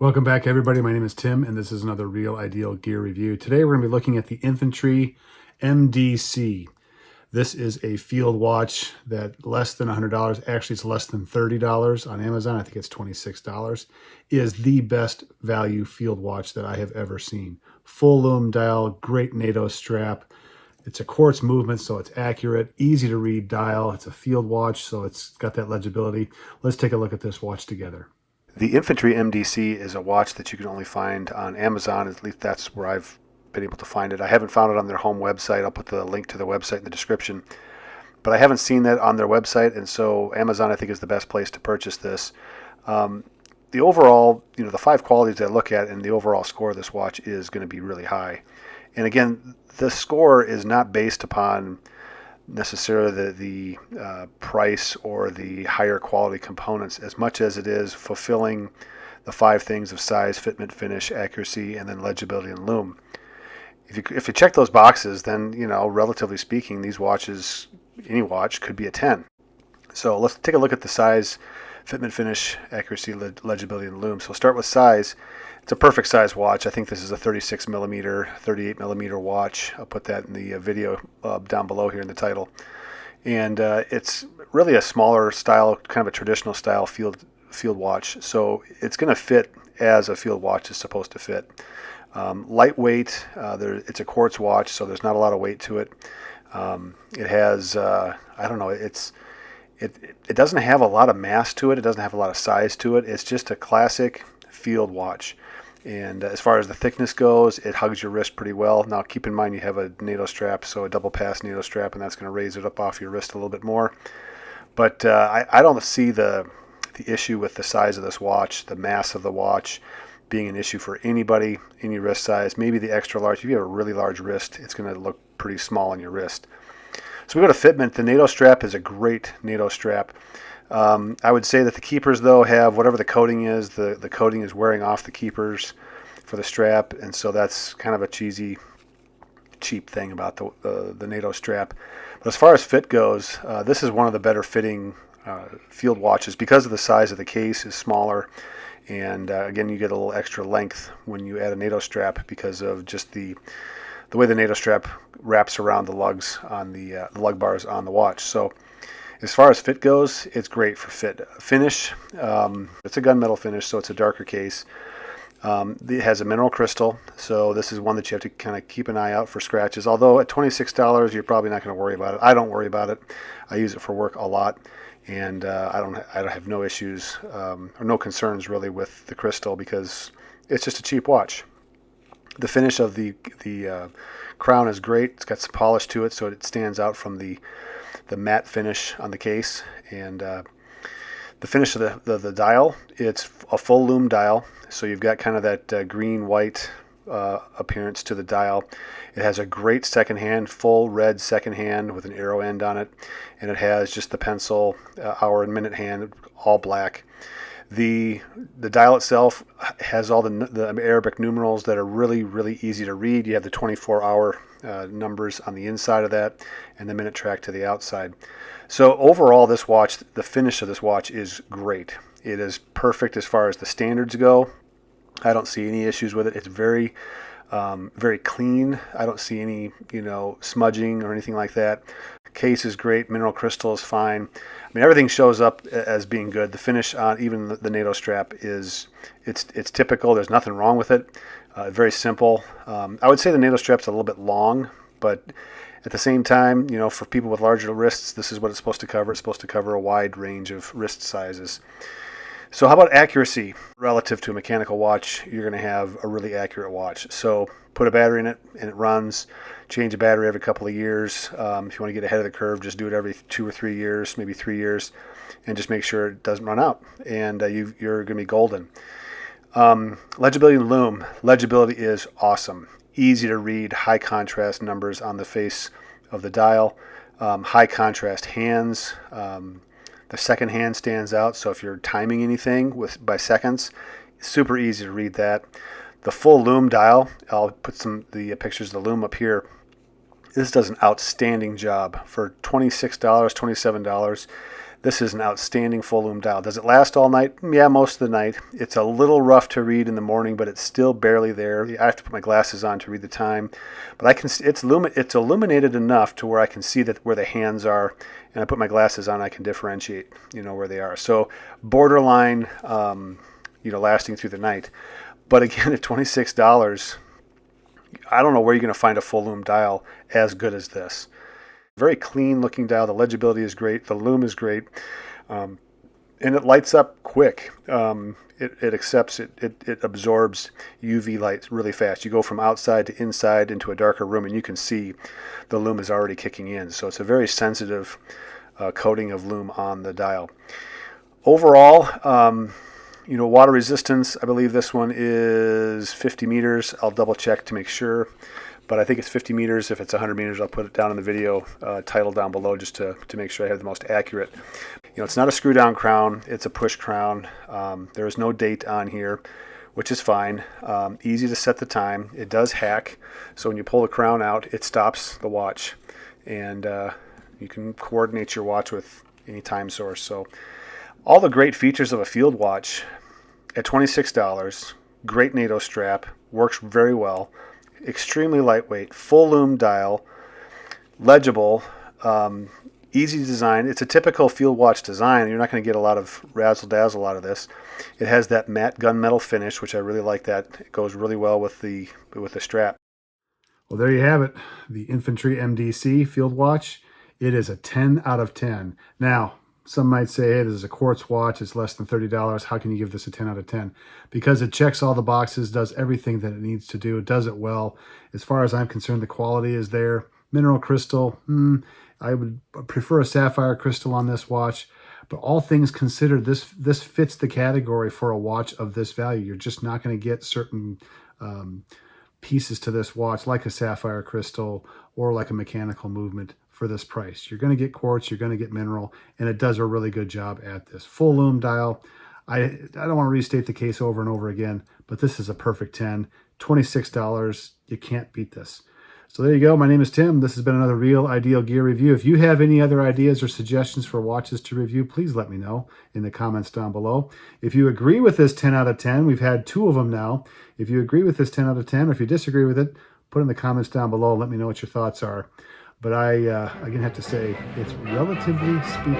Welcome back, everybody. My name is Tim, and this is another Real Ideal Gear review. Today, we're going to be looking at the Infantry MDC. This is a field watch that less than $100, actually it's less than $30 on Amazon. I think it's $26, is the best value field watch that I have ever seen. Full LUME dial, great NATO strap. It's a quartz movement, so it's accurate, easy to read dial. It's a field watch, so it's got that legibility. Let's take a look at this watch together. The Infantry MDC is a watch that you can only find on Amazon. At least that's where I've been able to find it. I haven't found it on their home website. I'll put the link to the website in the description. But I haven't seen that on their website, and so Amazon, I think, is the best place to purchase this. The overall, the 5 qualities I look at and the overall score of this watch is going to be really high. And again, the score is not based upon necessarily the price or the higher quality components as much as it is fulfilling the 5 things of size, fitment, finish, accuracy, and then legibility and LUME. If you check those boxes, then relatively speaking, these watches, any watch, could be a 10. So let's take a look at the size, fitment, finish, accuracy, legibility, and LUME. So we'll start with size. It's a perfect size watch. I think this is a 36 millimeter, 38 millimeter watch. I'll put that in the video down below here in the title. And it's really a smaller style, kind of a traditional style field watch. So it's going to fit as a field watch is supposed to fit. Lightweight. It's a quartz watch, so there's not a lot of weight to it. It has, it doesn't have a lot of mass to it. It doesn't have a lot of size to it. It's just a classic field watch. And as far as the thickness goes, it hugs your wrist pretty well. Now, keep in mind you have a NATO strap, so a double pass NATO strap, and that's going to raise it up off your wrist a little bit more. But I don't see the issue with the size of this watch, the mass of the watch, being an issue for anybody, any wrist size. Maybe the extra large. If you have a really large wrist, it's going to look pretty small on your wrist. So we go to fitment. The NATO strap is a great NATO strap. I would say that the keepers, though, have whatever the coating is. The coating is wearing off the keepers for the strap, and so that's kind of a cheap thing about the NATO strap. But as far as fit goes, this is one of the better fitting field watches because of the size of the case is smaller, and again, you get a little extra length when you add a NATO strap because of just the way the NATO strap wraps around the lugs on the lug bars on the watch. So as far as fit goes, it's great for fit. Finish, it's a gunmetal finish, so it's a darker case. It has a mineral crystal, so this is one that you have to kind of keep an eye out for scratches. Although at $26, you're probably not going to worry about it. I don't worry about it. I use it for work a lot, and I don't have no issues or no concerns really with the crystal because it's just a cheap watch. The finish of the crown is great. It's got some polish to it, so it stands out from the matte finish on the case. And the finish of the dial, it's a full LUME dial, so you've got kind of that green-white appearance to the dial. It has a great second hand, full red second hand with an arrow end on it, and it has just the pencil, hour and minute hand, all black. The dial itself has all the Arabic numerals that are really, really easy to read. You have the 24-hour numbers on the inside of that and the minute track to the outside. So overall, this watch, the finish of this watch is great. It is perfect as far as the standards go. I don't see any issues with it. It's very, very clean. I don't see any, smudging or anything like that. Case is great. Mineral crystal is fine. I mean, everything shows up as being good. The finish on even the NATO strap it's typical. There's nothing wrong with it. Very simple. I would say the NATO strap's a little bit long, but at the same time, for people with larger wrists, this is what it's supposed to cover. It's supposed to cover a wide range of wrist sizes. So how about accuracy? Relative to a mechanical watch, you're going to have a really accurate watch. So put a battery in it and it runs. Change a battery every couple of years. If you want to get ahead of the curve, just do it every 2 or 3 years, maybe 3 years, and just make sure it doesn't run out. And you're going to be golden. Legibility and LUME. Legibility is awesome. Easy to read, high contrast numbers on the face of the dial. High contrast hands. The second hand stands out, so if you're timing anything by seconds, it's super easy to read that. The full LUME dial, I'll put the pictures of the LUME up here. This does an outstanding job. For $26, $27, This is an outstanding full lume dial. Does it last all night? Yeah, most of the night. It's a little rough to read in the morning, but it's still barely there. I have to put my glasses on to read the time, but I can. It's illuminated enough to where I can see that where the hands are, and I put my glasses on. I can differentiate, where they are. So borderline, lasting through the night. But again, at $26, I don't know where you're going to find a full lume dial as good as this. Very clean looking dial. The legibility is great. The lume is great. And it lights up quick. It accepts it. It absorbs UV light really fast. You go from outside to inside into a darker room, and you can see the lume is already kicking in. So it's a very sensitive coating of lume on the dial. Overall, water resistance, I believe this one is 50 meters. I'll double check to make sure, but I think it's 50 meters. If it's 100 meters, I'll put it down in the video title down below just to make sure I have the most accurate. It's not a screw down crown. It's a push crown. There is no date on here, which is fine. Easy to set the time. It does hack. So when you pull the crown out, it stops the watch, and you can coordinate your watch with any time source. So all the great features of a field watch at $26, great NATO strap, works very well, extremely lightweight, full lume dial, legible, easy design. It's a typical field watch design. You're not going to get a lot of razzle-dazzle out of this. It has that matte gunmetal finish, which I really like that. It goes really well with the strap. Well, there you have it, the Infantry MDC Field Watch. It is a 10 out of 10. Now, some might say, hey, this is a quartz watch. It's less than $30. How can you give this a 10 out of 10? Because it checks all the boxes, does everything that it needs to do. It does it well. As far as I'm concerned, the quality is there. Mineral crystal, I would prefer a sapphire crystal on this watch. But all things considered, this fits the category for a watch of this value. You're just not going to get certain pieces to this watch like a sapphire crystal or like a mechanical movement for this price. You're going to get quartz, you're going to get mineral, and it does a really good job at this. Full lume dial. I don't want to restate the case over and over again, but this is a perfect 10. $26, you can't beat this. So there you go. My name is Tim. This has been another Real Ideal Gear review. If you have any other ideas or suggestions for watches to review, please let me know in the comments down below. If you agree with this 10 out of 10, we've had 2 of them now. If you agree with this 10 out of 10, or if you disagree with it, put in the comments down below and let me know what your thoughts are. But I, again, have to say, it's relatively speaking